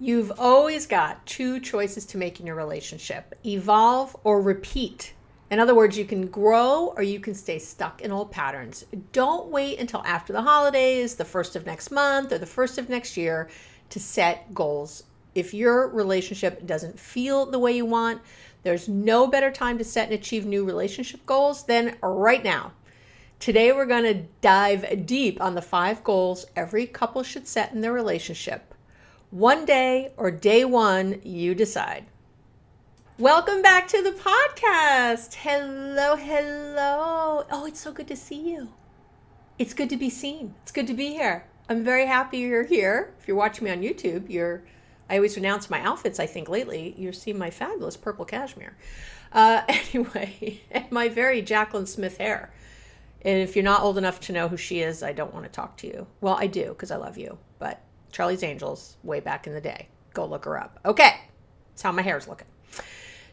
You've always got two choices to make in your relationship: evolve or repeat. In other words, you can grow or you can stay stuck in old patterns. Don't wait until after the holidays, the first of next month, or the first of next year to set goals. If your relationship doesn't feel the way you want, there's no better time to set and achieve new relationship goals than right now. Today, we're going to dive deep on the 5 goals every couple should set in their relationship. One day or day one, you decide. Welcome back to the podcast. Hello, hello. Oh, it's so good to see you. It's good to be seen. It's good to be here. I'm very happy you're here. If you're watching me on YouTube, I always announce my outfits, I think, lately. You're seeing my fabulous purple cashmere. Anyway, and my very Jacqueline Smith hair. And if you're not old enough to know who she is, I don't want to talk to you. Well, I do, because I love you. But Charlie's Angels, way back in the day. Go look her up. Okay, that's how my hair's looking.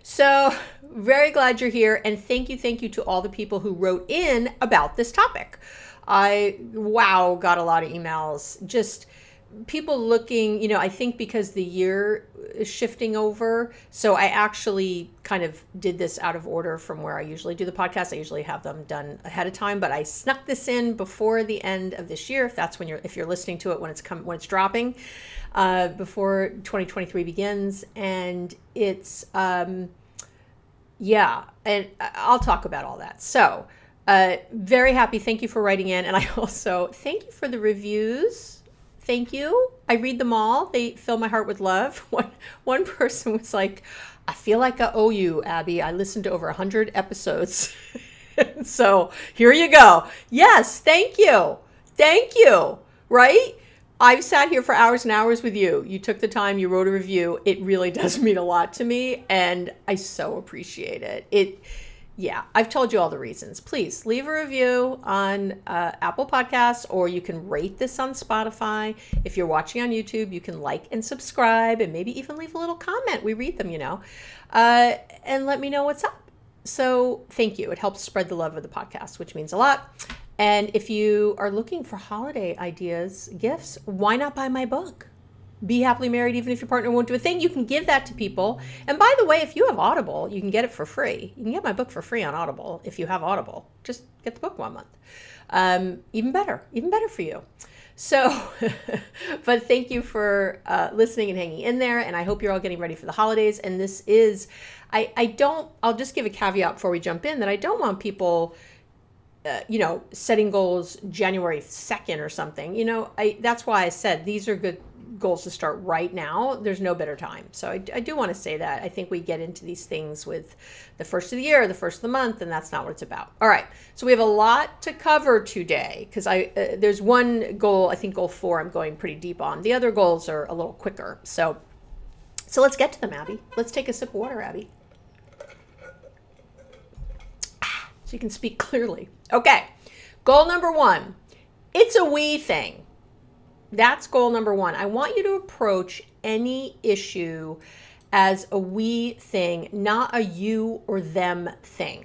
So, very glad you're here. And thank you to all the people who wrote in about this topic. Got a lot of emails. Just people looking, I think because the year is shifting over. So I actually kind of did this out of order from where I usually do the podcast. I usually have them done ahead of time, but I snuck this in before the end of this year. If you're listening to it when it's dropping, before 2023 begins. And it's, and I'll talk about all that. So, very happy. Thank you for writing in. And I also thank you for the reviews. Thank you. I read them all. They fill my heart with love. One person was like, I feel like I owe you, Abby. I listened to over 100 episodes. So here you go. Yes, thank you. Thank you. Right? I've sat here for hours and hours with you. You took the time, you wrote a review. It really does mean a lot to me, and I so appreciate it. I've told you all the reasons. Please leave a review on Apple Podcasts, or you can rate this on Spotify. If you're watching on YouTube, you can like and subscribe, and maybe even leave a little comment. We read them, and let me know what's up. So thank you. It helps spread the love of the podcast, which means a lot. And if you are looking for holiday ideas, gifts, why not buy my book? Be Happily Married Even If Your Partner Won't Do a Thing. You can give that to people. And by the way, if you have Audible, you can get it for free. You can get my book for free on Audible if you have Audible. Just get the book 1 month. Even better for you. So, but thank you for listening and hanging in there. And I hope you're all getting ready for the holidays. And this is, I'll just give a caveat before we jump in that I don't want people setting goals January 2nd or something. That's why I said these are good goals to start right now. There's no better time. So I do want to say that. I think we get into these things with the first of the year, the first of the month, and that's not what it's about. All right. So we have a lot to cover today because there's one goal, I think goal 4, I'm going pretty deep on. The other goals are a little quicker. So let's get to them, Abby. Let's take a sip of water, Abby. So you can speak clearly. Okay. Goal number 1. It's a we thing. That's goal number 1. I want you to approach any issue as a we thing, not a you or them thing.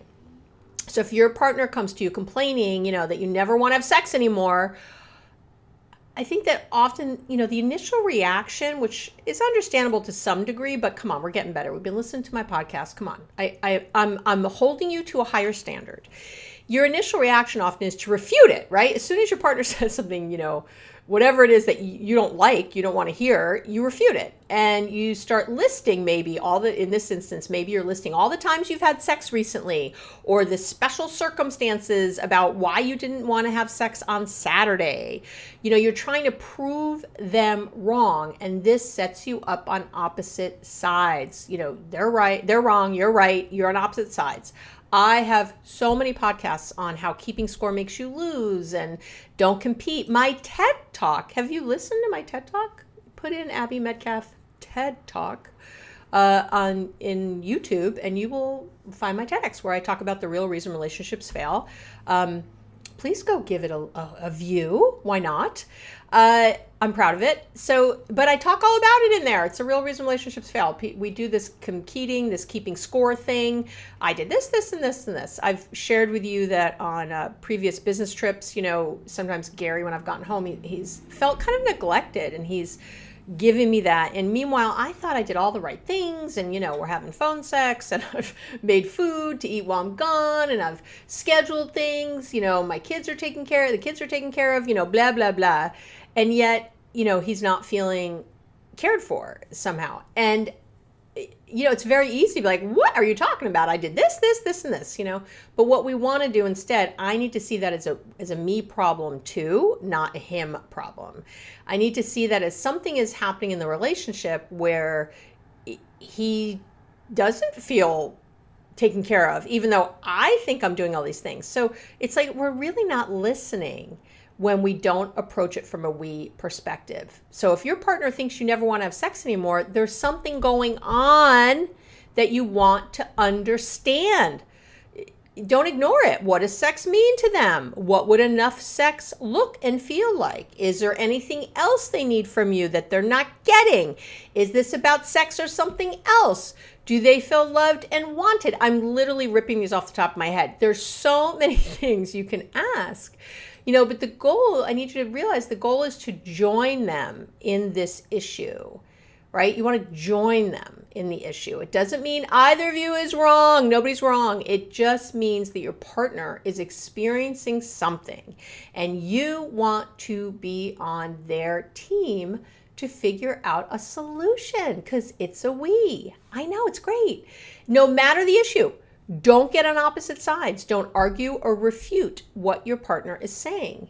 So if your partner comes to you complaining, that you never want to have sex anymore, I think that often, the initial reaction, which is understandable to some degree, but come on, we're getting better. We've been listening to my podcast. Come on. I'm holding you to a higher standard. Your initial reaction often is to refute it, right? As soon as your partner says something, whatever it is that you don't like, you don't want to hear, you refute it. And you start listing in this instance, maybe you're listing all the times you've had sex recently, or the special circumstances about why you didn't want to have sex on Saturday. You're trying to prove them wrong, and this sets you up on opposite sides. They're right, they're wrong, you're right, you're on opposite sides. I have so many podcasts on how keeping score makes you lose and don't compete. My TED Talk. Have you listened to my TED Talk? Put in Abby Medcalf TED Talk in YouTube, and you will find my TEDx where I talk about the real reason relationships fail. Please go give it a view. Why not? I'm proud of it. But I talk all about it in there. It's a real reason relationships fail. We do this competing, this keeping score thing. I did this, and this, and this. I've shared with you that on previous business trips, sometimes Gary, when I've gotten home, he's felt kind of neglected, and he's giving me that. And meanwhile, I thought I did all the right things, and we're having phone sex, and I've made food to eat while I'm gone, and I've scheduled things, my kids are taken care of, the kids are taken care of, blah, blah, blah. And yet, he's not feeling cared for somehow. And it's very easy to be like, what are you talking about? I did this, and this, But what we want to do instead, I need to see that as a me problem too, not a him problem. I need to see that as something is happening in the relationship where he doesn't feel taken care of, even though I think I'm doing all these things. So it's like we're really not listening when we don't approach it from a we perspective. So if your partner thinks you never want to have sex anymore, there's something going on that you want to understand. Don't ignore it. What does sex mean to them? What would enough sex look and feel like? Is there anything else they need from you that they're not getting? Is this about sex or something else? Do they feel loved and wanted? I'm literally ripping these off the top of my head. There's so many things you can ask. But the goal, I need you to realize the goal is to join them in this issue, right? You want to join them in the issue. It doesn't mean either of you is wrong. Nobody's wrong. It just means that your partner is experiencing something and you want to be on their team to figure out a solution because it's a we. I know, it's great. No matter the issue. Don't get on opposite sides. Don't argue or refute what your partner is saying.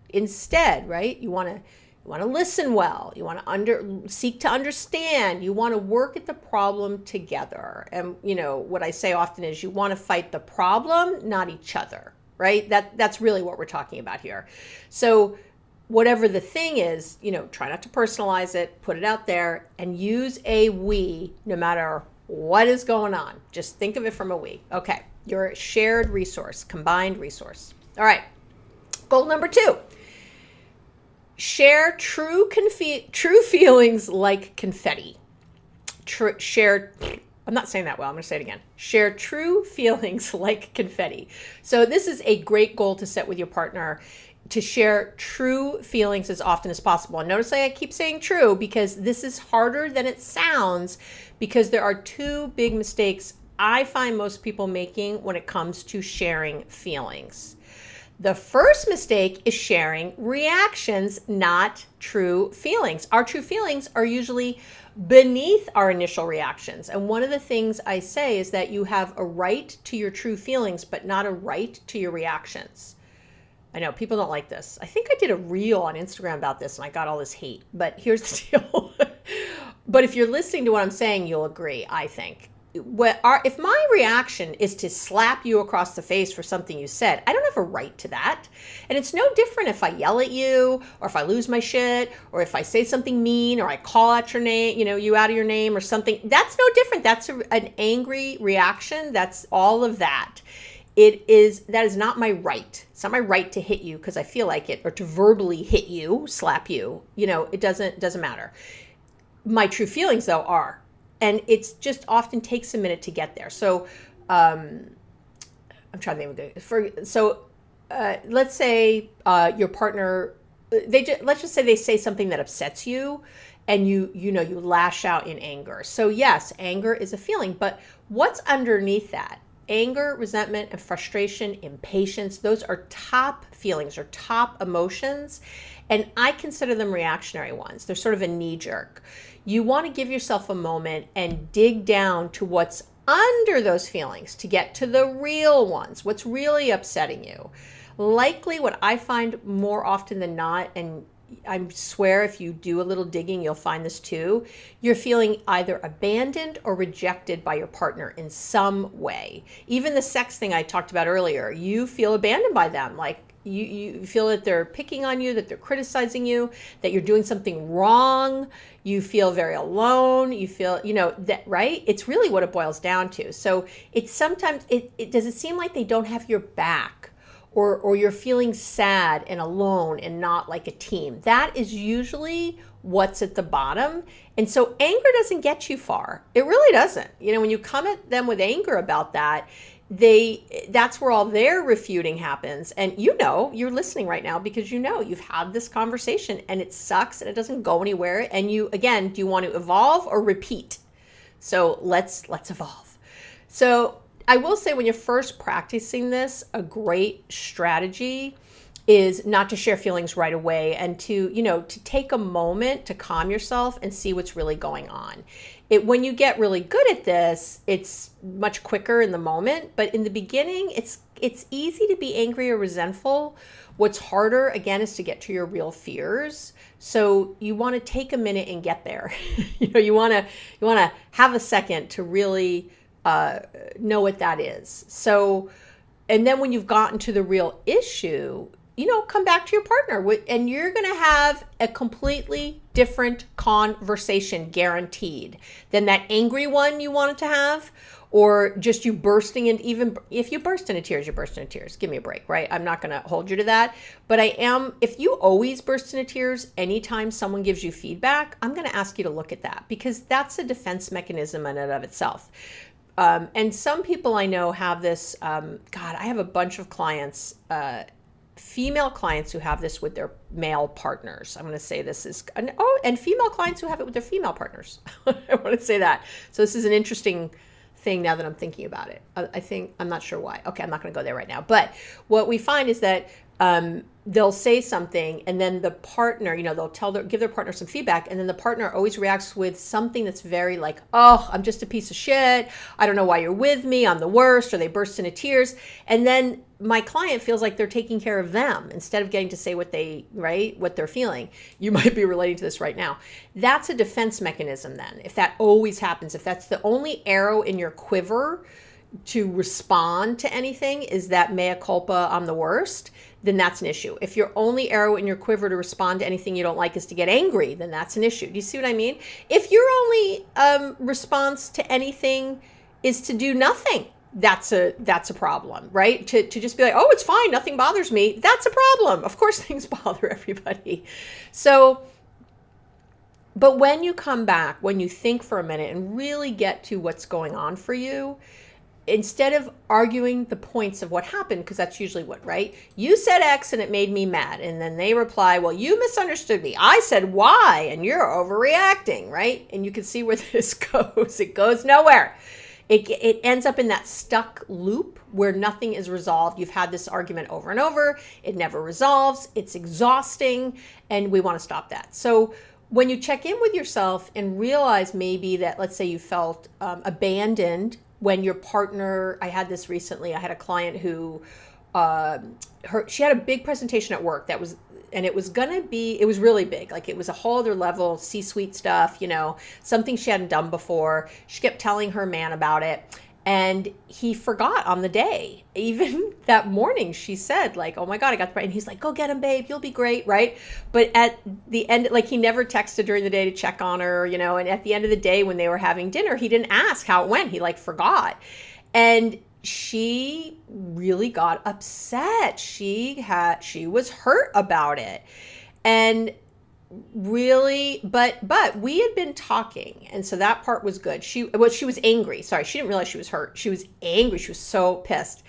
Instead, right, you want to listen well. You want to seek to understand. You want to work at the problem together. And what I say often is you want to fight the problem, not each other, right? That's really what we're talking about here. So whatever the thing is, try not to personalize it, put it out there, and use a we no matter what is going on. Just think of it from a we. Okay, your shared resource, combined resource. All right, goal number 2. Share true feelings like confetti. I'm not saying that well. I'm going to say it again. Share true feelings like confetti. So this is a great goal to set with your partner, to share true feelings as often as possible. And notice I keep saying true because this is harder than it sounds, because there are 2 big mistakes I find most people making when it comes to sharing feelings. The first mistake is sharing reactions, not true feelings. Our true feelings are usually beneath our initial reactions. And one of the things I say is that you have a right to your true feelings, but not a right to your reactions. I know people don't like this. I think I did a reel on Instagram about this and I got all this hate, but here's the deal. But if you're listening to what I'm saying, you'll agree, I think. If my reaction is to slap you across the face for something you said, I don't have a right to that. And it's no different if I yell at you, or if I lose my shit, or if I say something mean, or I call out your name, you out of your name or something. That's no different. That's an angry reaction. That's all of that. That is not my right. It's not my right to hit you because I feel like it, or to verbally hit you, slap you. It doesn't matter. My true feelings though are, and it's just often takes a minute to get there. So I'm trying to think of it. Let's say your partner, let's just say they say something that upsets you, and you lash out in anger. So yes, anger is a feeling, but what's underneath that? Anger, resentment, and frustration, impatience, those are top feelings or top emotions. And I consider them reactionary ones. They're sort of a knee jerk. You want to give yourself a moment and dig down to what's under those feelings to get to the real ones, what's really upsetting you. Likely what I find more often than not, and I swear if you do a little digging, you'll find this too, you're feeling either abandoned or rejected by your partner in some way. Even the sex thing I talked about earlier, you feel abandoned by them. Like you feel that they're picking on you, that they're criticizing you, that you're doing something wrong. You feel very alone. You feel, that, right? It's really what it boils down to. So it's sometimes, does it seem like they don't have your back? Or you're feeling sad and alone and not like a team. That is usually what's at the bottom. And so anger doesn't get you far. It really doesn't. When you come at them with anger about that, that's where all their refuting happens. And you're listening right now because you've had this conversation and it sucks and it doesn't go anywhere. And again, do you want to evolve or repeat? So let's evolve. So I will say, when you're first practicing this, a great strategy is not to share feelings right away, and to take a moment to calm yourself and see what's really going on. When you get really good at this, it's much quicker in the moment, but in the beginning, it's easy to be angry or resentful. What's harder, again, is to get to your real fears. So you want to take a minute and get there. You want to have a second to really know what that is. So, and then when you've gotten to the real issue, come back to your partner, and you're going to have a completely different conversation, guaranteed, than that angry one you wanted to have, or just you bursting in. Even if you burst into tears, you burst into tears. Give me a break, right? I'm not going to hold you to that. But if you always burst into tears anytime someone gives you feedback, I'm going to ask you to look at that, because that's a defense mechanism in and of itself. And some people I know have this, I have a bunch of clients, female clients who have this with their male partners. I'm going to say this is, and female clients who have it with their female partners. I want to say that. So this is an interesting thing now that I'm thinking about it. I'm not sure why. Okay, I'm not going to go there right now. But what we find is that they'll say something, and then the partner, they'll give their partner some feedback, and then the partner always reacts with something that's very like, oh, I'm just a piece of shit. I don't know why you're with me. I'm the worst. Or they burst into tears. And then my client feels like they're taking care of them instead of getting to say what they're feeling. You might be relating to this right now. That's a defense mechanism then. If that always happens, if that's the only arrow in your quiver to respond to anything is that mea culpa, I'm the worst, then that's an issue. If your only arrow in your quiver to respond to anything you don't like is to get angry, then that's an issue. Do you see what I mean? If your only response to anything is to do nothing, that's a problem, right? To just be like, oh, it's fine, nothing bothers me, that's a problem. Of course things bother everybody. So, but when you come back, when you think for a minute and really get to what's going on for you, instead of arguing the points of what happened, because that's usually right? You said X and it made me mad. And then they reply, well, you misunderstood me. I said Y and you're overreacting, right? And you can see where this goes. It goes nowhere. It ends up in that stuck loop where nothing is resolved. You've had this argument over and over. It never resolves. It's exhausting. And we want to stop that. So when you check in with yourself and realize maybe that, let's say you felt abandoned when your partner, I had this recently, I had a client who, she had a big presentation at work it was really big. Like, it was a whole other level, C-suite stuff, something she hadn't done before. She kept telling her man about it. And he forgot on the day. Even that morning, she said, like, oh my God, I got the, and he's like, go get him, babe. You'll be great, right? But at the end, like, he never texted during the day to check on her, and at the end of the day when they were having dinner, he didn't ask how it went. He forgot. And she really got upset. She was hurt about it. And really, but we had been talking, and so that part was good. She was angry. Sorry, she didn't realize she was hurt. She was angry. She was so pissed.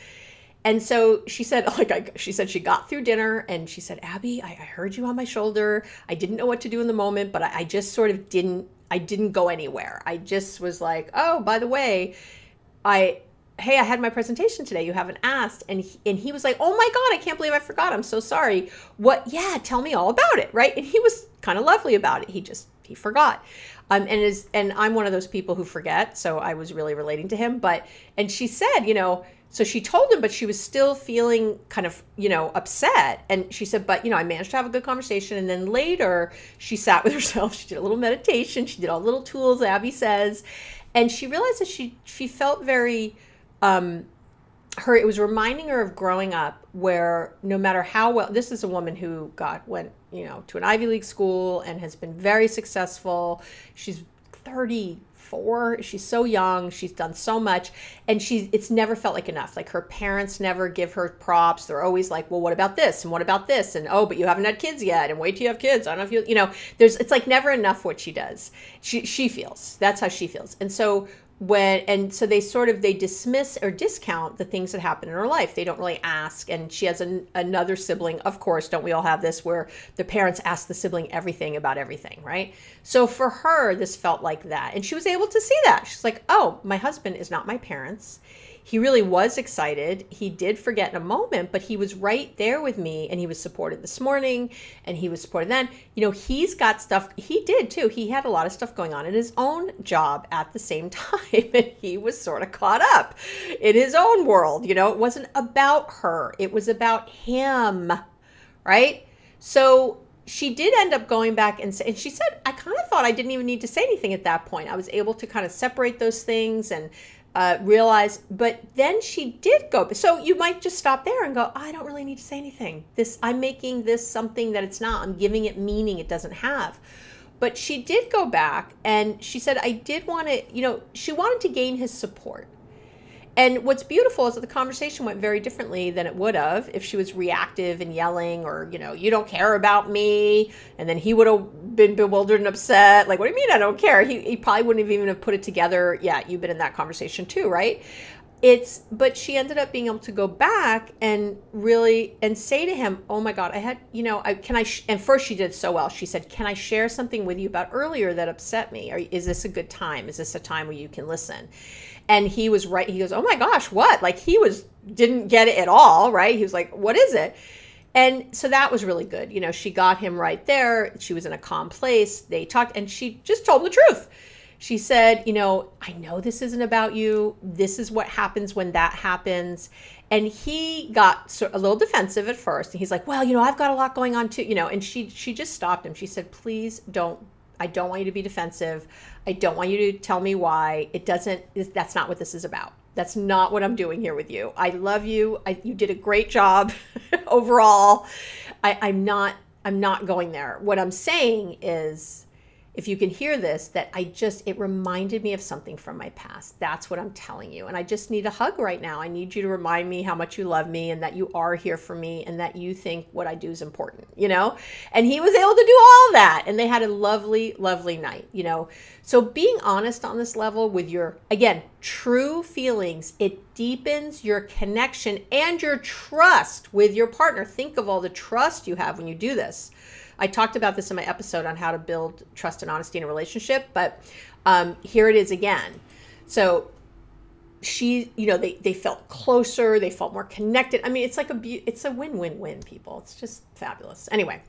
And so she said, she got through dinner and she said, Abby, I heard you on my shoulder. I didn't know what to do in the moment, but I just sort of didn't go anywhere. I just was like, oh, by the way, hey, I had my presentation today. You haven't asked. And he was like, oh my God, I can't believe I forgot. I'm so sorry. What? Yeah, tell me all about it. Right. And he was kind of lovely about it. He forgot. And I'm one of those people who forget. So I was really relating to him. And she said, so she told him, but she was still feeling kind of, upset. And she said, but, I managed to have a good conversation. And then later she sat with herself. She did a little meditation. She did all the little tools Abby says. And she realized that she felt very, it was reminding her of growing up, where no matter how well, this is a woman who went, to an Ivy League school and has been very successful. She's 35 4. She's so young. She's done so much. And it's never felt like enough. Like her parents never give her props. They're always like, well, what about this? And what about this? And, oh, but you haven't had kids yet. And wait till you have kids. I don't know if it's like never enough what she does. She feels. That's how she feels. And so so they dismiss or discount the things that happen in her life. They don't really ask. And she has another sibling. Of course, don't we all have this, where the parents ask the sibling everything about everything, right? So for her, this felt like that. And she was able to see that. She's like, oh, my husband is not my parents. He really was excited. He did forget in a moment, but he was right there with me, and he was supported this morning, and he was supported then. He's got stuff. He did too. He had a lot of stuff going on in his own job at the same time, and he was sort of caught up in his own world. It wasn't about her. It was about him, right? So she did end up going back and she said, I kind of thought I didn't even need to say anything at that point. I was able to kind of separate those things and realize, but then she did go. So you might just stop there and go, I don't really need to say anything. I'm making this something that it's not. I'm giving it meaning it doesn't have. But she did go back and she said, I did want to, she wanted to gain his support. And what's beautiful is that the conversation went very differently than it would have if she was reactive and yelling, or, you don't care about me. And then he would have been bewildered and upset. Like, what do you mean I don't care? He probably wouldn't have even have put it together. Yeah, you've been in that conversation too, right? But she ended up being able to go back and really, and say to him, oh my God, I had, and first she did so well. She said, can I share something with you about earlier that upset me? Or is this a good time? Is this a time where you can listen? And he was right. He goes, oh my gosh, what? Like didn't get it at all, right? He was like, what is it? And so that was really good. She got him right there. She was in a calm place. They talked, and she just told him the truth. She said, I know this isn't about you. This is what happens when that happens. And he got a little defensive at first. And he's like, well, I've got a lot going on too, and she just stopped him. She said, please don't. I don't want you to be defensive. I don't want you to tell me why. That's not what this is about. That's not what I'm doing here with you. I love you. You did a great job overall. I'm not going there. What I'm saying is, if you can hear this, that it reminded me of something from my past. That's what I'm telling you. And I just need a hug right now. I need you to remind me how much you love me and that you are here for me and that you think what I do is important, And he was able to do all that. And they had a lovely, lovely night, So being honest on this level with your, again, true feelings, it deepens your connection and your trust with your partner. Think of all the trust you have when you do this. I talked about this in my episode on how to build trust and honesty in a relationship, but here it is again. So they felt closer, they felt more connected. I mean, it's a win-win-win, people. It's just fabulous. Anyway,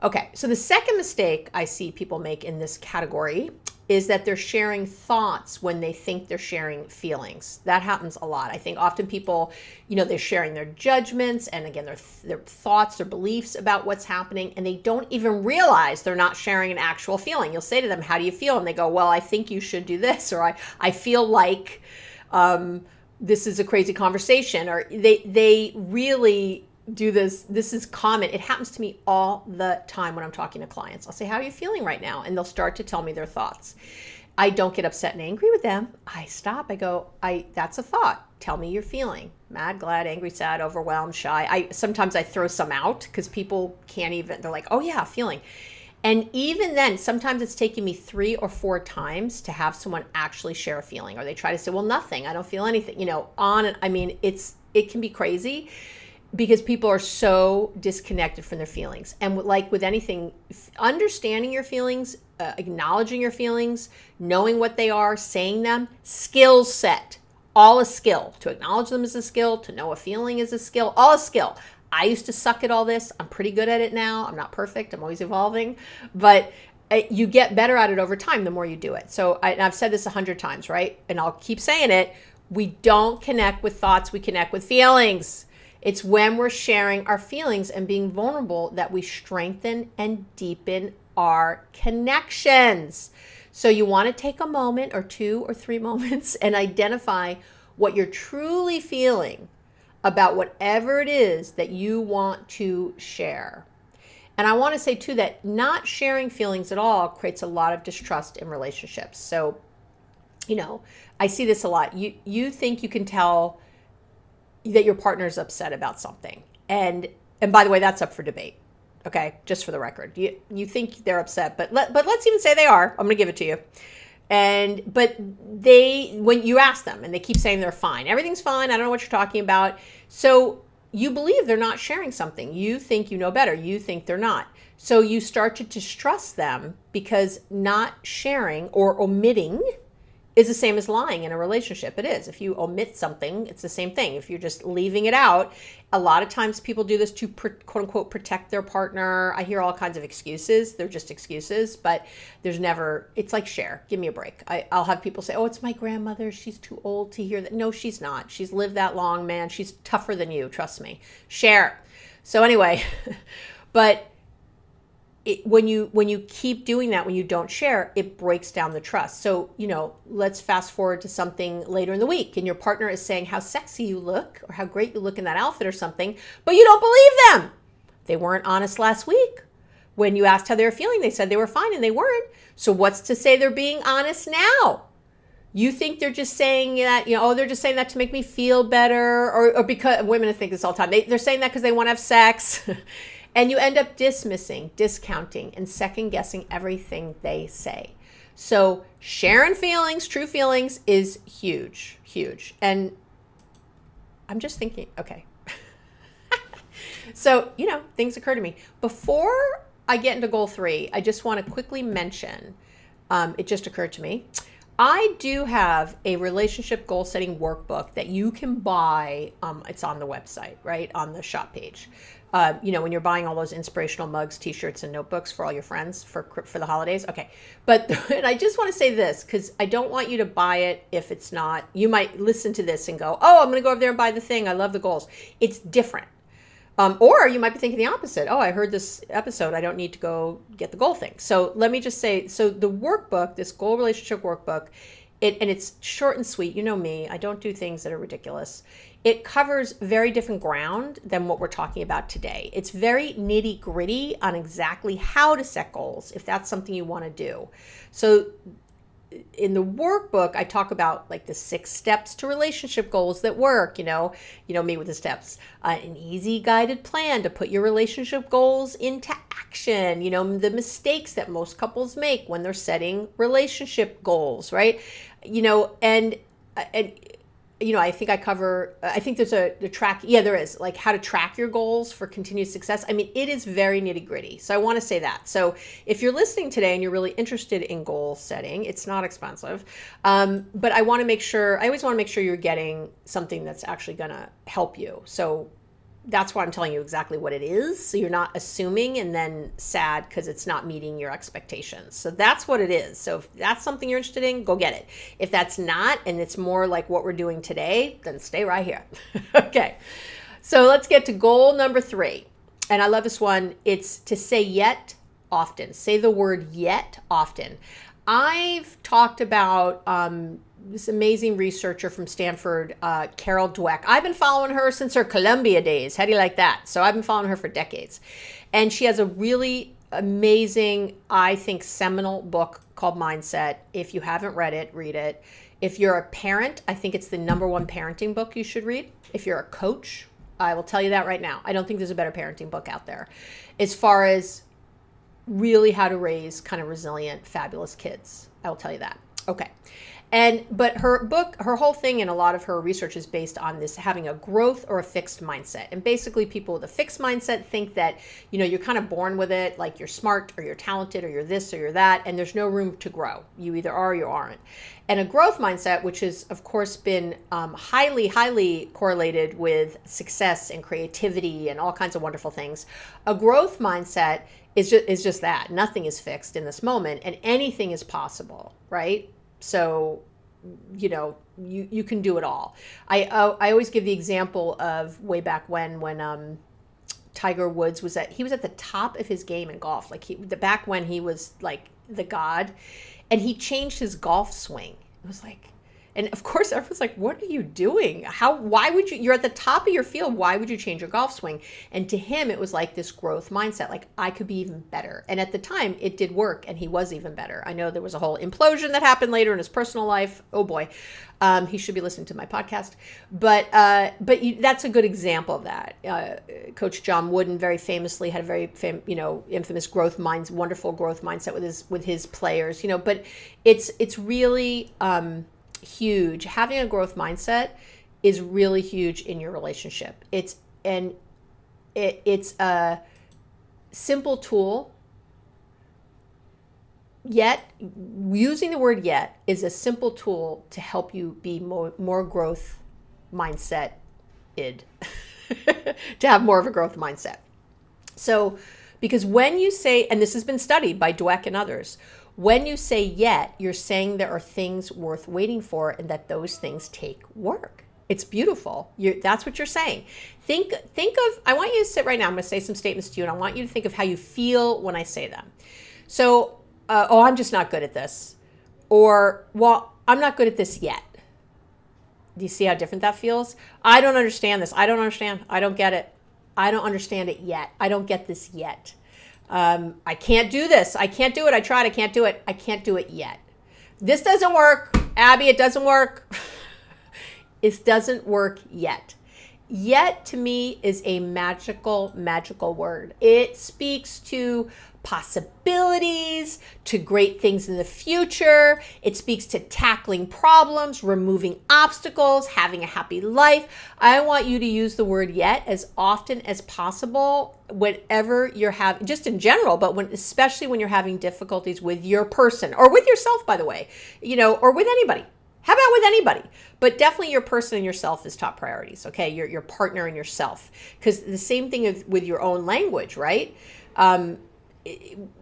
okay. So the second mistake I see people make in this category is that they're sharing thoughts when they think they're sharing feelings. That happens a lot. I think often people, they're sharing their judgments and again, their thoughts, their beliefs about what's happening, and they don't even realize they're not sharing an actual feeling. You'll say to them, how do you feel? And they go, well, I think you should do this, or I feel like this is a crazy conversation, or they really do this. This is common. It happens to me all the time when I'm talking to clients. I'll say, how are you feeling right now? And they'll start to tell me their thoughts. I don't get upset and angry with them. I stop. I go, that's a thought. Tell me you're feeling. Mad, glad, angry, sad, overwhelmed, shy. Sometimes I throw some out because people can't even, they're like, oh yeah, feeling. And even then, sometimes it's taking me 3 or 4 times to have someone actually share a feeling, or they try to say, well, nothing, I don't feel anything, it can be crazy. Because people are so disconnected from their feelings. And like with anything, understanding your feelings, acknowledging your feelings, knowing what they are, saying them, skill set, all a skill. To acknowledge them is a skill, to know a feeling is a skill, all a skill. I used to suck at all this. I'm pretty good at it now. I'm not perfect. I'm always evolving. But you get better at it over time the more you do it. So I've said this 100 times, right? And I'll keep saying it. We don't connect with thoughts. We connect with feelings. It's when we're sharing our feelings and being vulnerable that we strengthen and deepen our connections. So you want to take a moment or 2 or 3 moments and identify what you're truly feeling about whatever it is that you want to share. And I want to say too that not sharing feelings at all creates a lot of distrust in relationships. So you know, I see this a lot. You think you can tell that your partner's upset about something. And by the way, that's up for debate. Okay, just for the record. You think they're upset, but let's even say they are. I'm going to give it to you. But when you ask them and they keep saying they're fine. Everything's fine. I don't know what you're talking about. So you believe they're not sharing something. You think you know better. You think they're not. So you start to distrust them because not sharing or omitting is the same as lying in a relationship. It is. If you omit something, it's the same thing. If you're just leaving it out, a lot of times people do this to quote unquote protect their partner. I hear all kinds of excuses. They're just excuses, but there's never, it's like share. Give me a break. I'll have people say, oh, it's my grandmother. She's too old to hear that. No, she's not. She's lived that long, man. She's tougher than you. Trust me. Share. So anyway, but when you keep doing that, when you don't share, it breaks down the trust. So, let's fast forward to something later in the week and your partner is saying how sexy you look or how great you look in that outfit or something, but you don't believe them. They weren't honest last week. When you asked how they were feeling, they said they were fine and they weren't. So what's to say they're being honest now? You think they're just saying that, they're just saying that to make me feel better or because women think this all the time. They're saying that because they want to have sex. And you end up dismissing, discounting, and second-guessing everything they say. So sharing feelings, true feelings, is huge, huge. And I'm just thinking, okay. So, things occur to me. Before I get into goal 3, I just want to quickly mention, it just occurred to me, I do have a relationship goal-setting workbook that you can buy. It's on the website, right, on the shop page. When you're buying all those inspirational mugs, t-shirts, and notebooks for all your friends for the holidays. Okay. But and I just want to say this because I don't want you to buy it if it's not. You might listen to this and go, oh, I'm going to go over there and buy the thing. I love the goals. It's different. Or you might be thinking the opposite. Oh, I heard this episode. I don't need to go get the goal thing. So let me just say, so the workbook, this goal relationship workbook, and it's short and sweet. You know me. I don't do things that are ridiculous. It covers very different ground than what we're talking about today. It's very nitty gritty on exactly how to set goals, if that's something you want to do. So in the workbook, I talk about like the 6 steps to relationship goals that work, me with the steps, an easy guided plan to put your relationship goals into action, the mistakes that most couples make when they're setting relationship goals, right? I think I think there's the track. Yeah, there is, like how to track your goals for continued success. I mean, it is very nitty gritty. So I want to say that. So if you're listening today and you're really interested in goal setting, it's not expensive. But I always want to make sure you're getting something that's actually going to help you. So that's why I'm telling you exactly what it is. So you're not assuming and then sad because it's not meeting your expectations. So that's what it is. So if that's something you're interested in, go get it. If that's not, and it's more like what we're doing today, then stay right here. Okay. So let's get to goal number 3. And I love this one. It's to say yet often. Say the word yet often. I've talked about this amazing researcher from Stanford, Carol Dweck. I've been following her since her Columbia days. How do you like that? So I've been following her for decades. And she has a really amazing, I think, seminal book called Mindset. If you haven't read it, read it. If you're a parent, I think it's the #1 parenting book you should read. If you're a coach, I will tell you that right now. I don't think there's a better parenting book out there as far as really how to raise kind of resilient, fabulous kids. I will tell you that. Okay. But her book, her whole thing and a lot of her research is based on this having a growth or a fixed mindset. And basically people with a fixed mindset think that, you're kind of born with it, like you're smart or you're talented or you're this or you're that, and there's no room to grow. You either are or you aren't. And a growth mindset, which has, of course, been highly, highly correlated with success and creativity and all kinds of wonderful things. A growth mindset is just that. Nothing is fixed in this moment and anything is possible, right? So, you can do it all. I always give the example of way back when Tiger Woods was at the top of his game in golf. Like back when he was like the god, and he changed his golf swing. It was like, And of course, everyone's like, what are you doing? Why would you're at the top of your field. Why would you change your golf swing? And to him, it was like this growth mindset, like I could be even better. And at the time it did work and he was even better. I know there was a whole implosion that happened later in his personal life. Oh boy. He should be listening to my podcast, but that's a good example of that. Coach John Wooden very famously had a very infamous wonderful growth mindset with his players. But it's really huge. Having a growth mindset is really huge in your relationship. It's a simple tool. Yet, using the word yet is a simple tool to help you be more growth mindset to have more of a growth mindset. So, because when you say, and this has been studied by Dweck and others, when you say yet, you're saying there are things worth waiting for and that those things take work. It's beautiful. That's what you're saying. Think of, I want you to sit right now. I'm going to say some statements to you and I want you to think of how you feel when I say them. So, I'm just not good at this. Or, well, I'm not good at this yet. Do you see how different that feels? I don't understand this. I don't understand. I don't get it. I don't understand it yet. I don't get this yet. I can't do this. I can't do it. I tried. I can't do it. I can't do it yet. This doesn't work. Abby, it doesn't work. It doesn't work yet. Yet to me is a magical word. It speaks to possibilities, to great things in the future. It speaks to tackling problems, removing obstacles, having a happy life. I want you to use the word yet as often as possible whenever you're having, just in general, but especially when you're having difficulties with your person or with yourself, by the way, or with anybody. How about with anybody? But definitely your person and yourself is top priorities, okay? Your partner and yourself. Because the same thing with your own language, right?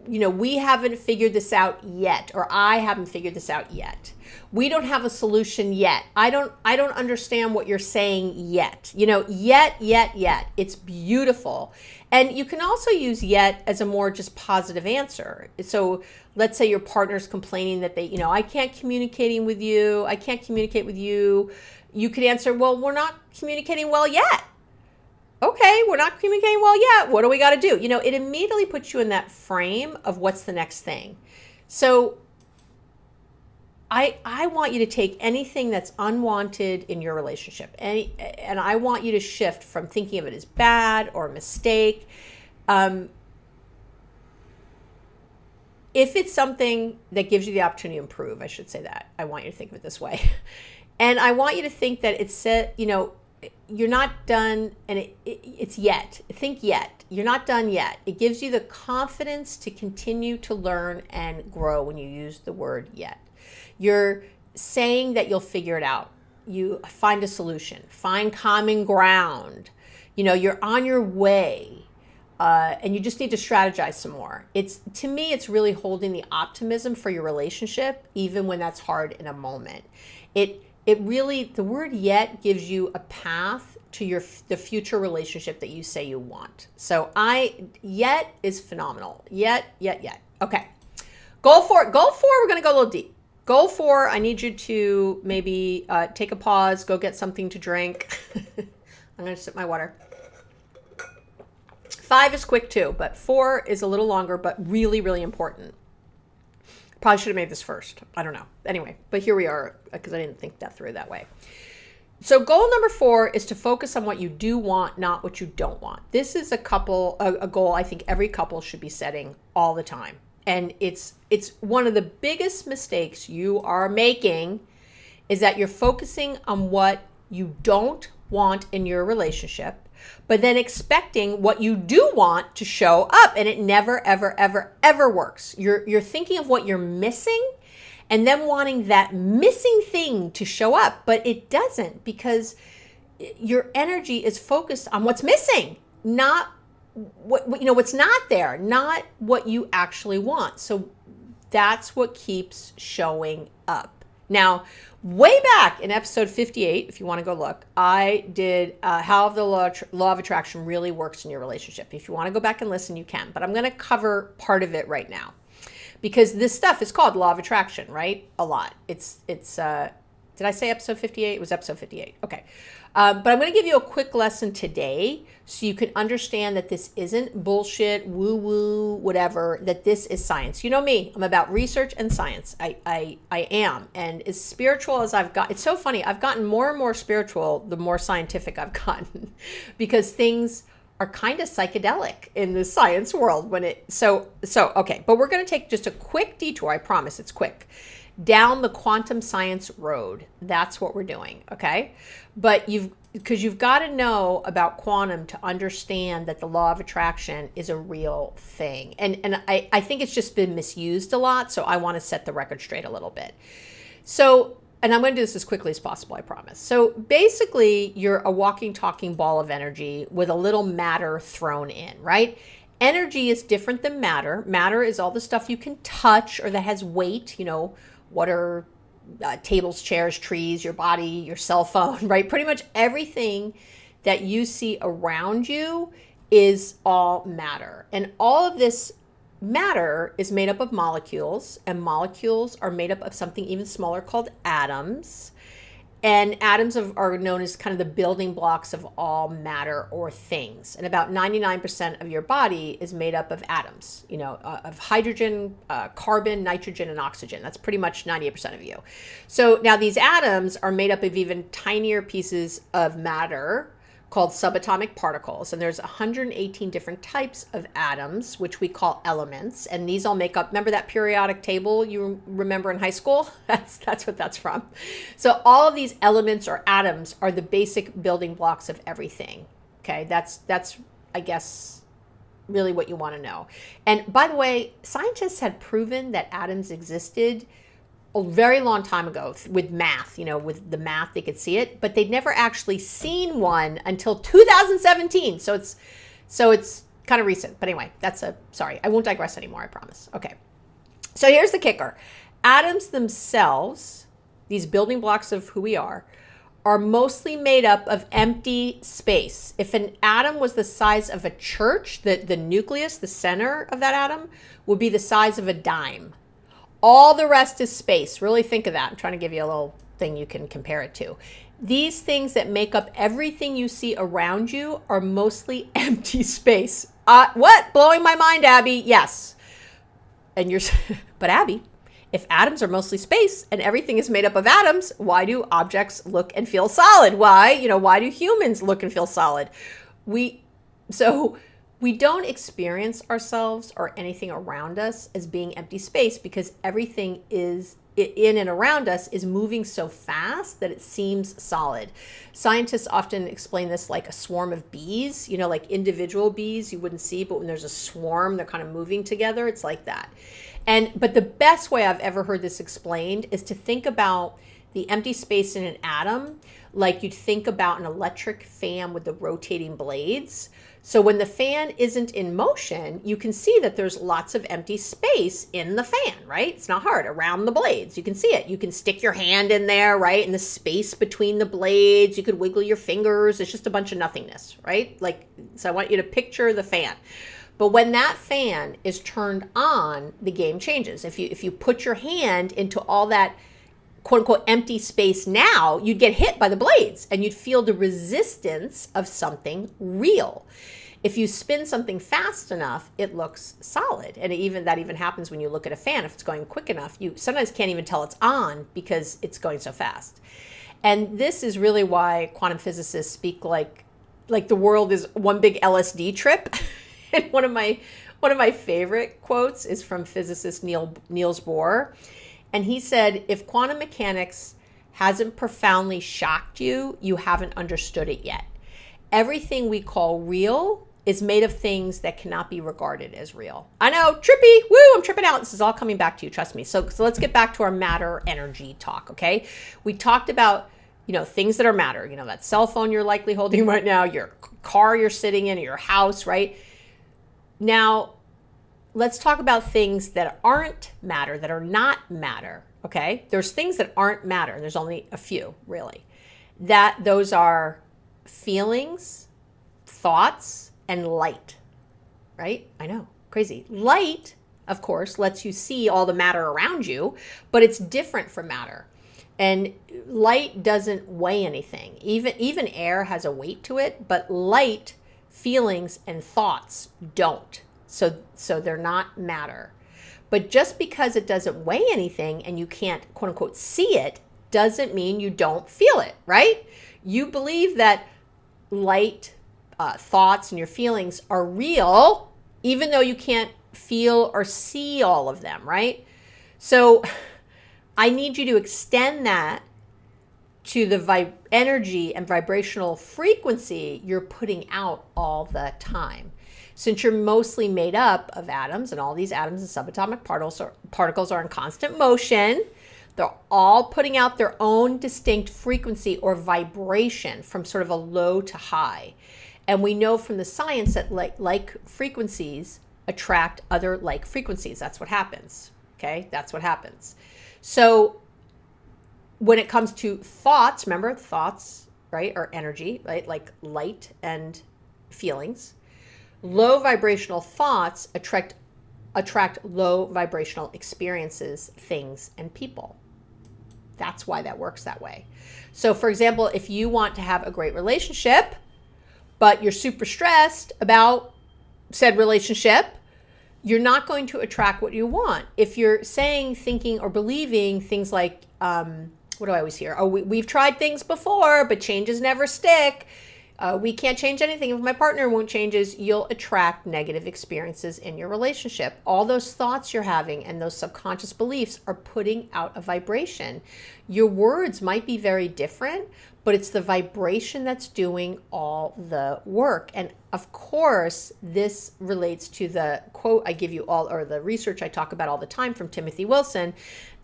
We haven't figured this out yet, or I haven't figured this out yet. We don't have a solution yet. I don't understand what you're saying yet. Yet. It's beautiful. And you can also use yet as a more just positive answer. So let's say your partner's complaining that I can't communicate with you. You could answer, well, we're not communicating well yet. Okay, we're not communicating well yet. What do we got to do? It immediately puts you in that frame of what's the next thing. So I want you to take anything that's unwanted in your relationship, and I want you to shift from thinking of it as bad or a mistake. If it's something that gives you the opportunity to improve, I should say that. I want you to think of it this way. And I want you to think that it's you're not done, and it's yet. Think yet. You're not done yet. It gives you the confidence to continue to learn and grow when you use the word yet. You're saying that you'll figure it out. You find a solution, find common ground. You're on your way, and you just need to strategize some more. To me, it's really holding the optimism for your relationship, even when that's hard in a moment. It really, the word yet gives you a path to the future relationship that you say you want. So yet is phenomenal. Yet. Okay. Goal 4, we're going to go a little deep. Goal 4, I need you to maybe take a pause, go get something to drink. I'm going to sip my water. 5 is quick too, but 4 is a little longer, but really, really important. Probably should have made this first. I don't know. Anyway, but here we are because I didn't think that through that way. So goal number 4 is to focus on what you do want, not what you don't want. This is a goal I think every couple should be setting all the time. And it's one of the biggest mistakes you are making is that you're focusing on what you don't want in your relationship, but then expecting what you do want to show up, and it never, ever, ever, ever works. You're thinking of what you're missing and then wanting that missing thing to show up, but it doesn't, because your energy is focused on what's missing, not what's not there, not what you actually want. So that's what keeps showing up. Now, way back in episode 58, if you want to go look, I did how the law of attraction really works in your relationship. If you want to go back and listen, you can. But I'm going to cover part of it right now, because this stuff is called law of attraction, right? A lot. It's Did I say episode 58? It was episode 58. Okay. But I'm going to give you a quick lesson today so you can understand that this isn't bullshit, woo-woo, whatever, that this is science. You know me, I'm about research and science. I am. And as spiritual as I've got, it's so funny, I've gotten more and more spiritual the more scientific I've gotten because things are kind of psychedelic in the science world okay, but we're going to take just a quick detour. I promise it's quick. Down the quantum science road. That's what we're doing, okay? But because you've got to know about quantum to understand that the law of attraction is a real thing. And I think it's just been misused a lot, so I want to set the record straight a little bit. So, and I'm going to do this as quickly as possible, I promise. So basically, you're a walking, talking ball of energy with a little matter thrown in, right? Energy is different than matter. Matter is all the stuff you can touch or that has weight, what are tables, chairs, trees, your body, your cell phone, right? Pretty much everything that you see around you is all matter. And all of this matter is made up of molecules, and molecules are made up of something even smaller called atoms. And atoms are known as kind of the building blocks of all matter or things. And about 99% of your body is made up of atoms, of hydrogen, carbon, nitrogen, and oxygen. That's pretty much 98% of you. So now these atoms are made up of even tinier pieces of matter called subatomic particles. And there's 118 different types of atoms, which we call elements. And these all make up, remember that periodic table you remember in high school? That's what that's from. So all of these elements or atoms are the basic building blocks of everything. Okay, that's I guess, really what you want to know. And by the way, scientists had proven that atoms existed a very long time ago with math, with the math, they could see it, but they'd never actually seen one until 2017. So it's kind of recent, but anyway, sorry, I won't digress anymore, I promise. Okay. So here's the kicker. Atoms themselves, these building blocks of who we are mostly made up of empty space. If an atom was the size of a church, the nucleus, the center of that atom would be the size of a dime. All the rest is space. Really think of that. I'm trying to give you a little thing you can compare it to. These things that make up everything you see around you are mostly empty space. What? Blowing my mind, Abby. Yes. But Abby, if atoms are mostly space and everything is made up of atoms, why do objects look and feel solid? Why do humans look and feel solid? We don't experience ourselves or anything around us as being empty space because everything is in and around us is moving so fast that it seems solid. Scientists often explain this like a swarm of bees, like individual bees you wouldn't see, but when there's a swarm, they're kind of moving together. It's like that. But the best way I've ever heard this explained is to think about the empty space in an atom like you'd think about an electric fan with the rotating blades. So when the fan isn't in motion, you can see that there's lots of empty space in the fan, right? It's not hard. Around the blades, you can see it. You can stick your hand in there, right? In the space between the blades, you could wiggle your fingers. It's just a bunch of nothingness, right? So I want you to picture the fan. But when that fan is turned on, the game changes. If you put your hand into all that quote unquote empty space now, you'd get hit by the blades and you'd feel the resistance of something real. If you spin something fast enough, it looks solid. And that even happens when you look at a fan. If it's going quick enough, you sometimes can't even tell it's on because it's going so fast. And this is really why quantum physicists speak like the world is one big LSD trip. And one of my favorite quotes is from physicist Niels Bohr. And he said, if quantum mechanics hasn't profoundly shocked you, you haven't understood it yet. Everything we call real is made of things that cannot be regarded as real. I know, trippy, woo, I'm tripping out. This is all coming back to you, trust me. So let's get back to our matter energy talk, okay? We talked about, things that are matter, that cell phone you're likely holding right now, your car you're sitting in, your house, right? Now, let's talk about things that aren't matter, that are not matter, okay? There's things that aren't matter. There's only a few, really. Those are feelings, thoughts, and light, right? I know, crazy. Light, of course, lets you see all the matter around you, but it's different from matter. And light doesn't weigh anything. Even air has a weight to it, but light, feelings, and thoughts don't. So they're not matter. But just because it doesn't weigh anything and you can't, quote unquote, see it, doesn't mean you don't feel it, right? You believe that light, thoughts, and your feelings are real, even though you can't feel or see all of them, right? So I need you to extend that to the energy and vibrational frequency you're putting out all the time. Since you're mostly made up of atoms, and all these atoms and subatomic particles are in constant motion, they're all putting out their own distinct frequency or vibration from sort of a low to high. And we know from the science that like frequencies attract other like frequencies. That's what happens. Okay, that's what happens. So when it comes to thoughts, remember thoughts, right, are energy, right, like light and feelings. Low vibrational thoughts attract low vibrational experiences, things, and people. That's why that works that way. So for example, if you want to have a great relationship, but you're super stressed about said relationship, you're not going to attract what you want. If you're saying, thinking, or believing things like, what do I always hear? Oh, we've tried things before, but changes never stick. We can't change anything if my partner won't change. You'll attract negative experiences in your relationship. All those thoughts you're having and those subconscious beliefs are putting out a vibration. Your words might be very different, but it's the vibration that's doing all the work. And of course, this relates to the quote I give you all, or the research I talk about all the time from Timothy Wilson,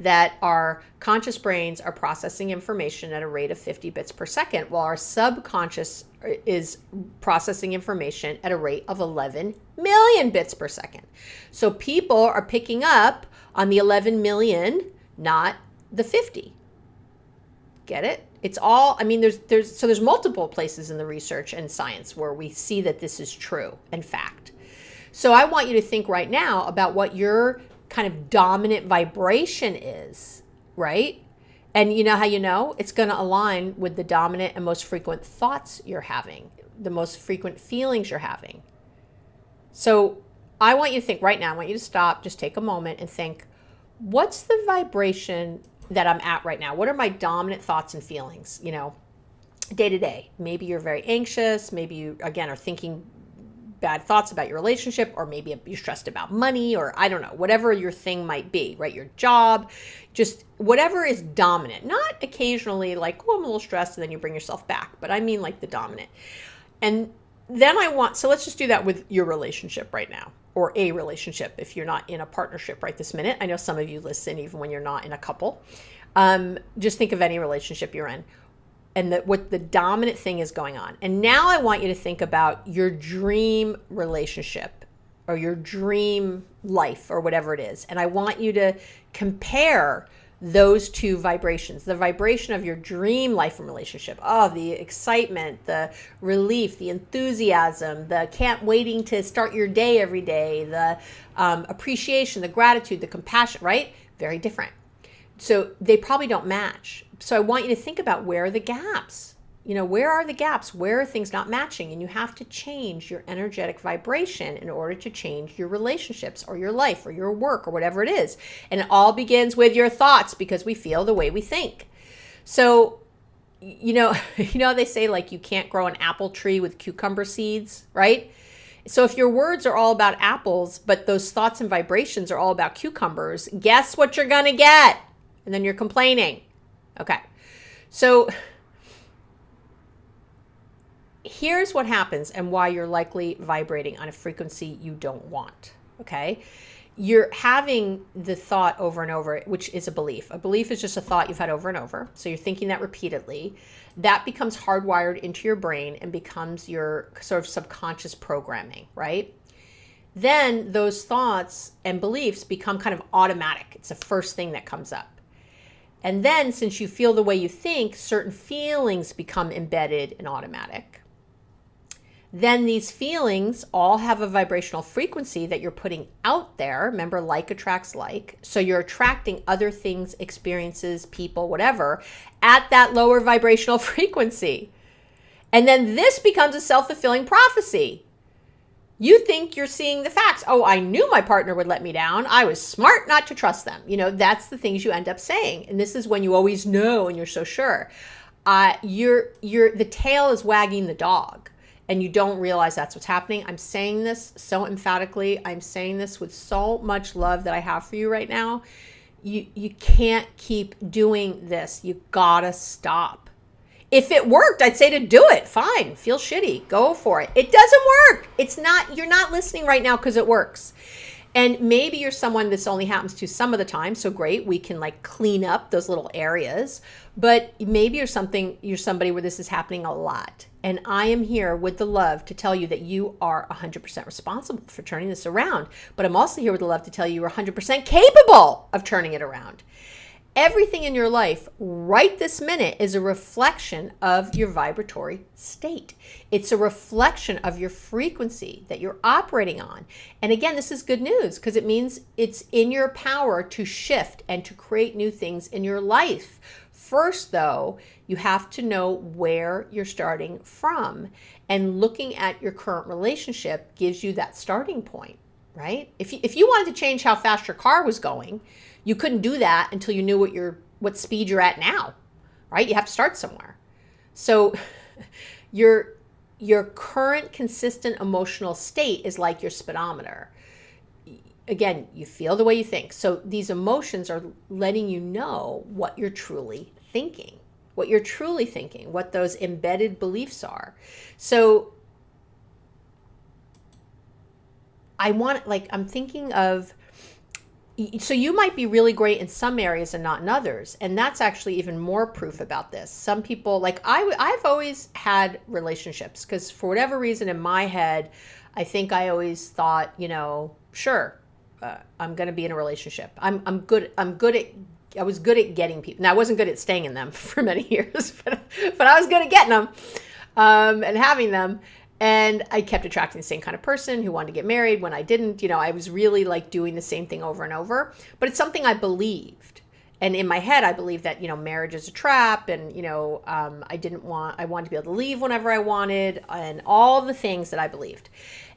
that our conscious brains are processing information at a rate of 50 bits per second, while our subconscious is processing information at a rate of 11 million bits per second. So people are picking up on the 11 million, not the 50. Get it? It's all, I mean, there's multiple places in the research and science where we see that this is true and fact. So I want you to think right now about what your kind of dominant vibration is, right? And you know how you know? It's going to align with the dominant and most frequent thoughts you're having, the most frequent feelings you're having. So I want you to think right now, I want you to stop, just take a moment and think, what's the vibration that I'm at right now? What are my dominant thoughts and feelings, day to day? Maybe you're very anxious. Maybe you, again, are thinking bad thoughts about your relationship, or maybe you're stressed about money, or I don't know, whatever your thing might be, right? Your job, just whatever is dominant, not occasionally like, oh, I'm a little stressed, and then you bring yourself back, but I mean like the dominant. And then so let's just do that with your relationship right now, or a relationship if you're not in a partnership right this minute. I know some of you listen even when you're not in a couple. Just think of any relationship you're in and what the dominant thing is going on. And now I want you to think about your dream relationship or your dream life or whatever it is. And I want you to compare those two vibrations, the vibration of your dream life and relationship. Oh, the excitement, the relief, the enthusiasm, the can't waiting to start your day every day, the appreciation, the gratitude, the compassion, right? Very different. So they probably don't match. So I want you to think about, where are the gaps? Where are the gaps? Where are things not matching? And you have to change your energetic vibration in order to change your relationships or your life or your work or whatever it is. And it all begins with your thoughts, because we feel the way we think. So, they say like you can't grow an apple tree with cucumber seeds, right? So if your words are all about apples, but those thoughts and vibrations are all about cucumbers, guess what you're going to get? And then you're complaining. Okay. So here's what happens and why you're likely vibrating on a frequency you don't want, okay? You're having the thought over and over, which is a belief. A belief is just a thought you've had over and over. So you're thinking that repeatedly. That becomes hardwired into your brain and becomes your sort of subconscious programming, right? Then those thoughts and beliefs become kind of automatic. It's the first thing that comes up. And then since you feel the way you think, certain feelings become embedded and automatic. then these feelings all have a vibrational frequency that you're putting out there. Remember, like attracts like. So you're attracting other things, experiences, people, whatever, at that lower vibrational frequency. And then this becomes a self-fulfilling prophecy. You think you're seeing the facts. Oh, I knew my partner would let me down. I was smart not to trust them. That's the things you end up saying. And this is when you always know and you're so sure. The tail is wagging the dog. And you don't realize that's what's happening. I'm saying this so emphatically. I'm saying this with so much love that I have for you right now. You can't keep doing this. You gotta stop. If it worked, I'd say to do it. Fine. Feel shitty. Go for it. It doesn't work. You're not listening right now because it works. And maybe you're someone this only happens to some of the time. So great. We can clean up those little areas. But maybe you're somebody where this is happening a lot. And I am here with the love to tell you that you are 100% responsible for turning this around. But I'm also here with the love to tell you you're 100% capable of turning it around. Everything in your life right this minute is a reflection of your vibratory state. It's a reflection of your frequency that you're operating on. And again, this is good news because it means it's in your power to shift and to create new things in your life. First, though, you have to know where you're starting from. And looking at your current relationship gives you that starting point, right? If you wanted to change how fast your car was going, you couldn't do that until you knew what speed you're at now, right? You have to start somewhere. So your current consistent emotional state is like your speedometer. Again, you feel the way you think. So these emotions are letting you know what you're truly thinking, what those embedded beliefs are. So I'm thinking of, so you might be really great in some areas and not in others. And that's actually even more proof about this. Some people, I've always had relationships because for whatever reason in my head, I think I always thought, sure, I'm going to be in a relationship. I was good at getting people. Now, I wasn't good at staying in them for many years, but I was good at getting them and having them. And I kept attracting the same kind of person who wanted to get married when I didn't. I was really doing the same thing over and over. But it's something I believed. And in my head, I believed that, marriage is a trap. And, I wanted to be able to leave whenever I wanted and all the things that I believed.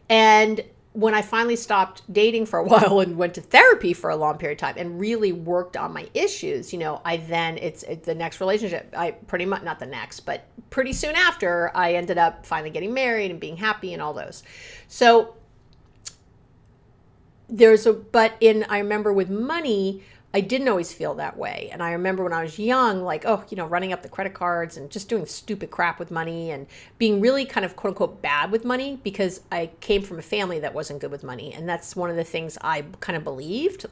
And when I finally stopped dating for a while and went to therapy for a long period of time and really worked on my issues, it's the next relationship. Not the next, but pretty soon after, I ended up finally getting married and being happy and all those. So I remember with money, I didn't always feel that way. And I remember when I was young, running up the credit cards and just doing stupid crap with money and being really kind of quote unquote bad with money because I came from a family that wasn't good with money. And that's one of the things I kind of believed.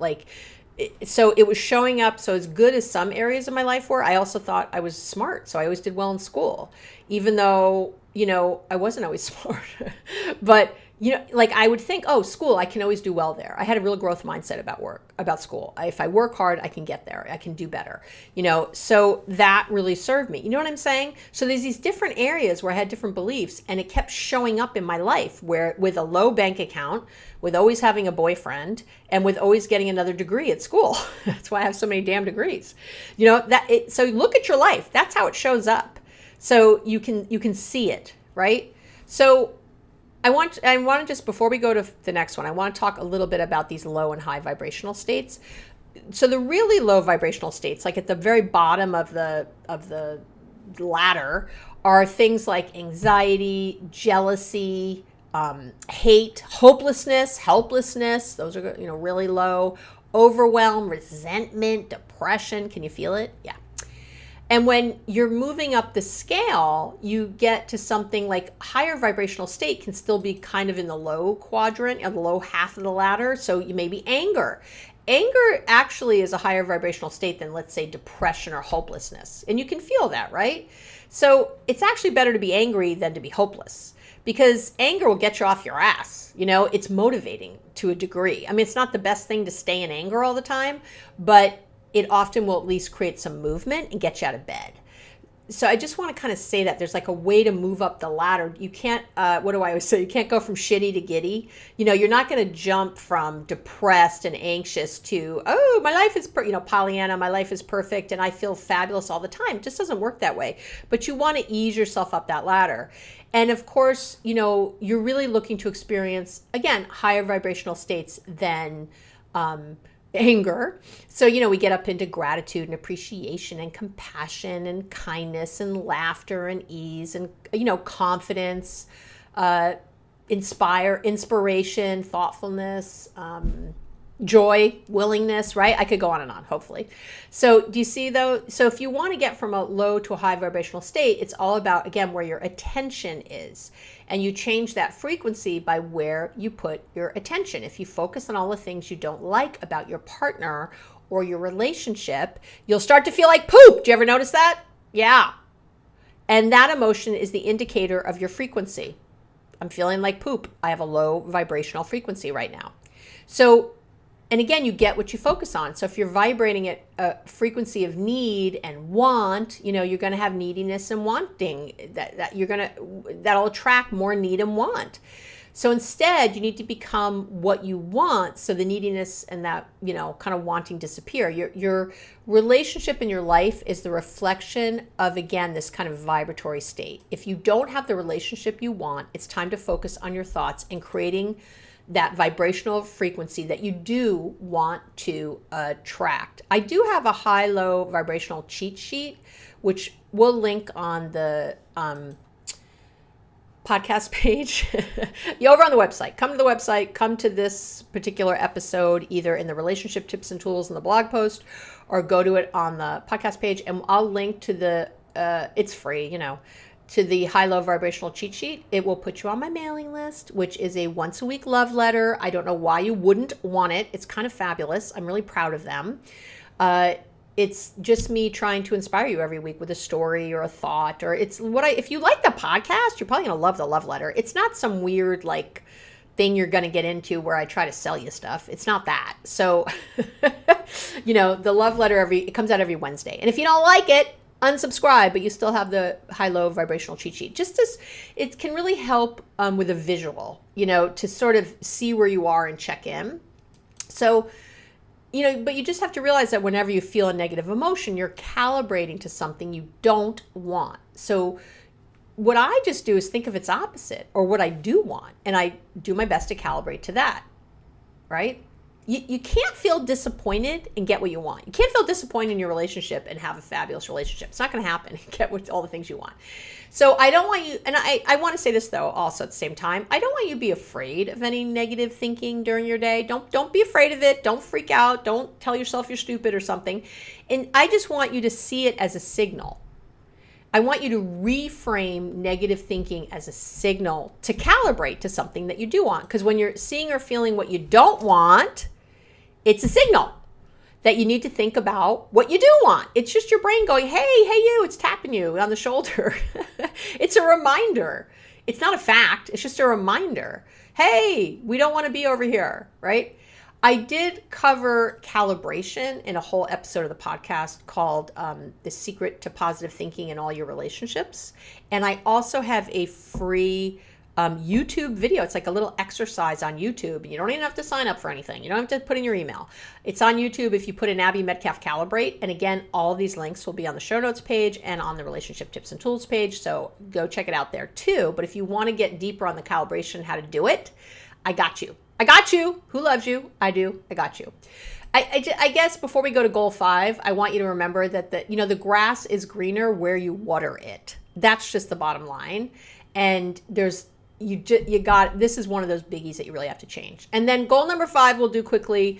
So it was showing up. So as good as some areas of my life were, I also thought I was smart. So I always did well in school, even though, I wasn't always smart. But I would think, school, I can always do well there. I had a real growth mindset about school. If I work hard, I can get there. I can do better, so that really served me. You know what I'm saying? So there's these different areas where I had different beliefs and it kept showing up in my life with a low bank account, with always having a boyfriend and with always getting another degree at school. That's why I have so many damn degrees, so look at your life. That's how it shows up. So you can see it, right? So I want to just, before we go to the next one, I want to talk a little bit about these low and high vibrational states. So the really low vibrational states, like at the very bottom of the ladder, are things like anxiety, jealousy, hate, hopelessness, helplessness. Those are, really low. Overwhelm, resentment, depression. Can you feel it? Yeah. And when you're moving up the scale, you get to something like higher vibrational state can still be kind of in the low quadrant, or the low half of the ladder. So you may be anger. Anger actually is a higher vibrational state than, let's say, depression or hopelessness. And you can feel that, right? So it's actually better to be angry than to be hopeless, because anger will get you off your ass. It's motivating to a degree. I mean, it's not the best thing to stay in anger all the time, but it often will at least create some movement and get you out of bed. so I just want to kind of say that there's like a way to move up the ladder. You can't, what do I always say? You can't go from shitty to giddy. You're not going to jump from depressed and anxious to, oh, my life is, Pollyanna, my life is perfect and I feel fabulous all the time. It just doesn't work that way. But you want to ease yourself up that ladder. And of course, you're really looking to experience, again, higher vibrational states than anger. So, we get up into gratitude and appreciation and compassion and kindness and laughter and ease and, confidence, inspiration, thoughtfulness, joy, willingness, right? I could go on and on, hopefully. So do you see though? So if you want to get from a low to a high vibrational state, it's all about, again, where your attention is. And you change that frequency by where you put your attention. If you focus on all the things you don't like about your partner or your relationship, you'll start to feel like poop. Do you ever notice that? Yeah. And that emotion is the indicator of your frequency. I'm feeling like poop. I have a low vibrational frequency right now. So, and again, you get what you focus on. So if you're vibrating at a frequency of need and want, you're going to have neediness and wanting. That'll attract more need and want. So instead, you need to become what you want, so the neediness and that, kind of wanting disappear. Your relationship in your life is the reflection of, again, this kind of vibratory state. If you don't have the relationship you want, it's time to focus on your thoughts and creating that vibrational frequency that you do want to attract. I do have a high-low vibrational cheat sheet, which we'll link on the podcast page. You're over on the website. Come to the website, come to this particular episode, either in the relationship tips and tools in the blog post, or go to it on the podcast page, and I'll link to the, it's free, to the high-low vibrational cheat sheet. It will put you on my mailing list, which is a once-a-week love letter. I don't know why you wouldn't want it. It's kind of fabulous. I'm really proud of them. It's just me trying to inspire you every week with a story or a thought, or it's if you like the podcast, you're probably going to love the love letter. It's not some weird thing you're going to get into where I try to sell you stuff. It's not that. So, the love letter it comes out every Wednesday. And if you don't like it, unsubscribe, but you still have the high-low vibrational cheat sheet. Just as it can really help with a visual, to sort of see where you are and check in. So, but you just have to realize that whenever you feel a negative emotion, you're calibrating to something you don't want. So what I just do is think of its opposite, or what I do want, and I do my best to calibrate to that, right? You can't feel disappointed and get what you want. You can't feel disappointed in your relationship and have a fabulous relationship. It's not going to happen. Get all the things you want. So I don't want you, and I want to say this though also at the same time, I don't want you to be afraid of any negative thinking during your day. Don't be afraid of it. Don't freak out. Don't tell yourself you're stupid or something. And I just want you to see it as a signal. I want you to reframe negative thinking as a signal to calibrate to something that you do want. Because when you're seeing or feeling what you don't want, it's a signal that you need to think about what you do want. It's just your brain going, hey, you, it's tapping you on the shoulder. It's a reminder. It's not a fact. It's just a reminder. Hey, we don't want to be over here, right? I did cover calibration in a whole episode of the podcast called The Secret to Positive Thinking in All Your Relationships. And I also have a free YouTube video. It's like a little exercise on YouTube. You don't even have to sign up for anything. You don't have to put in your email. It's on YouTube if you put in Abby Medcalf Calibrate. And again, all of these links will be on the show notes page and on the relationship tips and tools page. So go check it out there too. But if you want to get deeper on the calibration, how to do it, I got you. I got you. Who loves you? I do. I got you. I guess before we go to goal 5, I want you to remember that the grass is greener where you water it. That's just the bottom line. And this is one of those biggies that you really have to change. And then goal number 5 we'll do quickly.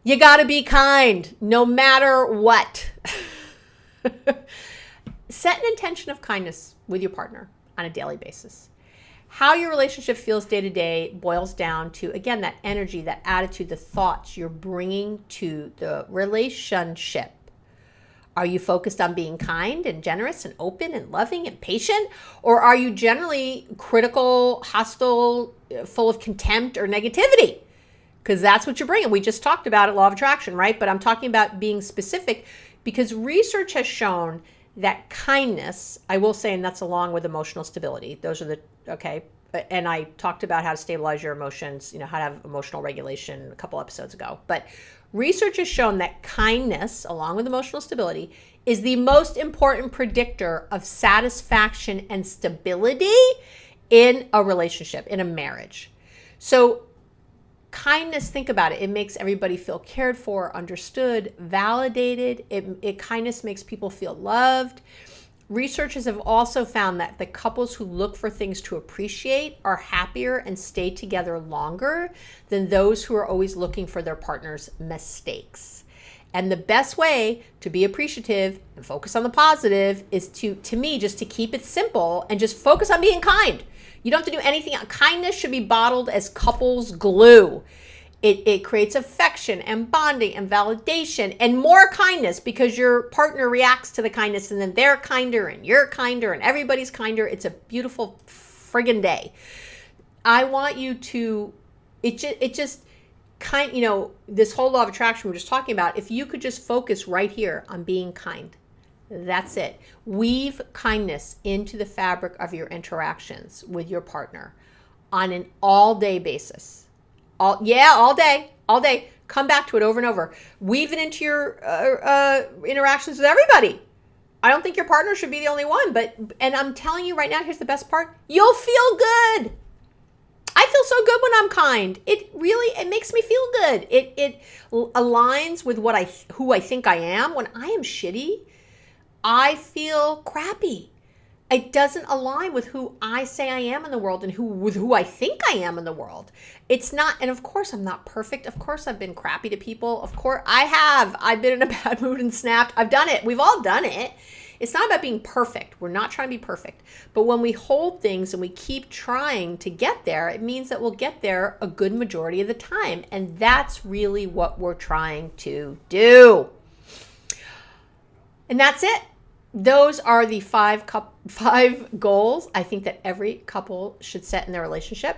You got to be kind no matter what. Set an intention of kindness with your partner on a daily basis. How your relationship feels day to day boils down to, again, that energy, that attitude, the thoughts you're bringing to the relationship. Are you focused on being kind and generous and open and loving and patient? Or are you generally critical, hostile, full of contempt or negativity? Because that's what you're bringing. We just talked about it, law of attraction, right? But I'm talking about being specific because research has shown that kindness, I will say, and that's along with emotional stability. Those are the, okay. And I talked about how to stabilize your emotions, how to have emotional regulation a couple episodes ago. But research has shown that kindness, along with emotional stability, is the most important predictor of satisfaction and stability in a relationship, in a marriage. So kindness, think about it. It makes everybody feel cared for, understood, validated. Kindness makes people feel loved. Researchers have also found that the couples who look for things to appreciate are happier and stay together longer than those who are always looking for their partner's mistakes. And the best way to be appreciative and focus on the positive is to me, just to keep it simple and just focus on being kind. You don't have to do anything. Kindness should be bottled as couples glue. It creates affection and bonding and validation and more kindness because your partner reacts to the kindness and then they're kinder and you're kinder and everybody's kinder. It's a beautiful friggin' day. I want you to, this whole law of attraction we're just talking about, if you could just focus right here on being kind, that's it. Weave kindness into the fabric of your interactions with your partner on an all-day basis. All day. Come back to it over and over. Weave it into your interactions with everybody. I don't think your partner should be the only one, and I'm telling you right now, here's the best part. You'll feel good. I feel so good when I'm kind. It makes me feel good. It aligns with who I think I am. When I am shitty, I feel crappy. It doesn't align with who I say I am in the world and with who I think I am in the world. It's not, and of course I'm not perfect. Of course I've been crappy to people. Of course I have. I've been in a bad mood and snapped. I've done it. We've all done it. It's not about being perfect. We're not trying to be perfect. But when we hold things and we keep trying to get there, it means that we'll get there a good majority of the time. And that's really what we're trying to do. And that's it. Those are the five goals I think that every couple should set in their relationship.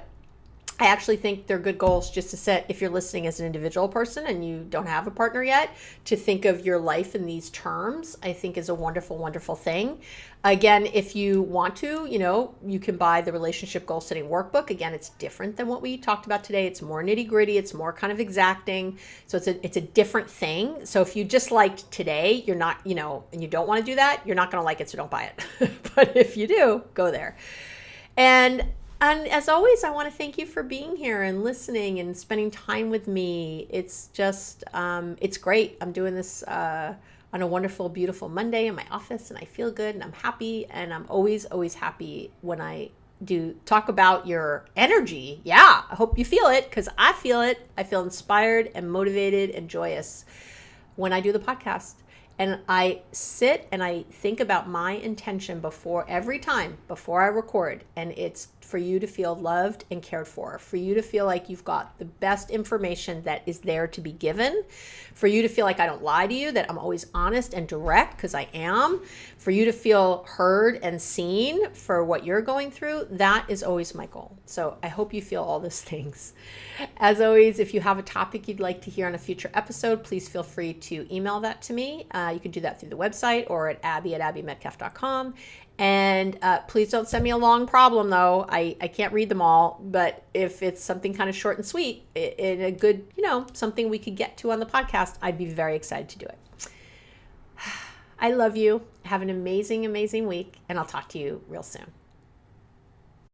I actually think they're good goals just to set if you're listening as an individual person and you don't have a partner yet, to think of your life in these terms, I think is a wonderful, wonderful thing. Again, if you want to, you can buy the relationship goal setting workbook. Again, it's different than what we talked about today. It's more nitty gritty. It's more kind of exacting. So it's a different thing. So if you just liked today, you're not, and you don't want to do that, you're not going to like it. So don't buy it. But if you do, go there. And as always, I want to thank you for being here and listening and spending time with me. It's just, it's great. I'm doing this on a wonderful, beautiful Monday in my office, and I feel good and I'm happy. And I'm always, always happy when I do talk about your energy. Yeah, I hope you feel it because I feel it. I feel inspired and motivated and joyous when I do the podcast. And I sit and I think about my intention every time before I record. And it's for you to feel loved and cared for you to feel like you've got the best information that is there to be given, for you to feel like I don't lie to you, that I'm always honest and direct because I am, for you to feel heard and seen for what you're going through. That is always my goal. So I hope you feel all those things. As always, if you have a topic you'd like to hear on a future episode, please feel free to email that to me. You can do that through the website or at abby@abbymedcalf.com. And please don't send me a long problem, though. I can't read them all. But if it's something kind of short and sweet, in a good, something we could get to on the podcast, I'd be very excited to do it. I love you. Have an amazing, amazing week. And I'll talk to you real soon.